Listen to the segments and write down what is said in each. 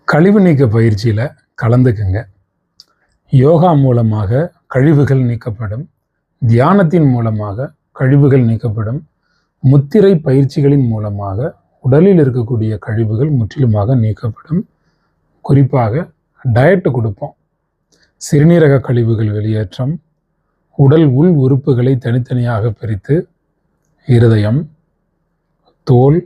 கழிவு நீக்க பயிற்சியில் கலந்துக்குங்க. யோகா மூலமாக கழிவுகள் நீக்கப்படும், தியானத்தின் மூலமாக கழிவுகள் நீக்கப்படும், முத்திரை பயிற்சிகளின் மூலமாக உடலில் இருக்கக்கூடிய கழிவுகள் முற்றிலுமாக நீக்கப்படும். குறிப்பாக டயட்டு கொடுப்போம். சிறுநீரக கழிவுகள் வெளியேற்றம், உடல் உள் உறுப்புகளை தனித்தனியாக பிரித்து இருதயம், தோல்,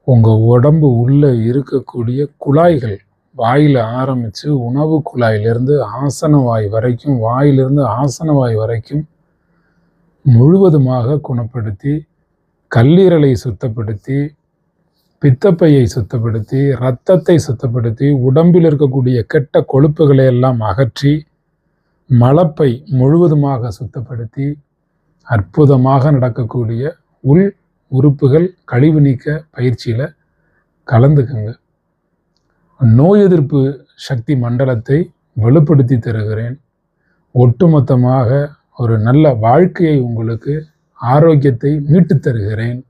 உங்கள் உடம்பு உள்ளே இருக்கக்கூடிய குழாய்கள், வாயில் ஆரம்பித்து உணவு குழாயிலிருந்து ஆசன வாய் வரைக்கும், வாயிலிருந்து ஆசன வாய் வரைக்கும் முழுவதுமாக குணப்படுத்தி, கல்லீரலை சுத்தப்படுத்தி, பித்தப்பையை சுத்தப்படுத்தி, இரத்தத்தை சுத்தப்படுத்தி, உடம்பில் இருக்கக்கூடிய கெட்ட கொழுப்புகளை எல்லாம் அகற்றி, மலப்பை முழுவதுமாக சுத்தப்படுத்தி, அற்புதமாக நடக்கக்கூடிய உள் உறுப்புகள் கழிவு நீக்க பயிற்சியில் கலந்துக்குங்க. நோய் எதிர்ப்பு சக்தி மண்டலத்தை வலுப்படுத்தி தருகிறேன். ஒட்டுமொத்தமாக ஒரு நல்ல வாழ்க்கையை, உங்களுக்கு ஆரோக்கியத்தை மீட்டு தருகிறேன்.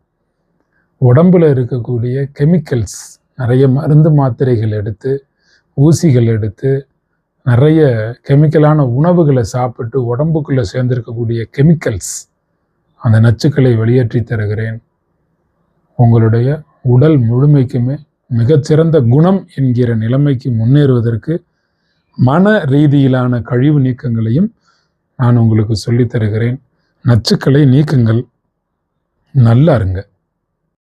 உடம்பில் இருக்கக்கூடிய கெமிக்கல்ஸ், நிறைய மருந்து மாத்திரைகள் எடுத்து, ஊசிகள் எடுத்து, நிறைய கெமிக்கலான உணவுகளை சாப்பிட்டு உடம்புக்குள்ளே சேர்ந்திருக்கக்கூடிய கெமிக்கல்ஸ், அந்த நச்சுக்களை வெளியேற்றி தருகிறேன். உங்களுடைய உடல் முழுமைக்குமே மிகச்சிறந்த குணம் என்கிற நிலைமைக்கு முன்னேறுவதற்கு மன ரீதியிலான கழிவு நீக்கங்களையும் நான் உங்களுக்கு சொல்லித் தருகிறேன். நச்சுக்களை நீக்குங்கள். நல்லா இருங்க.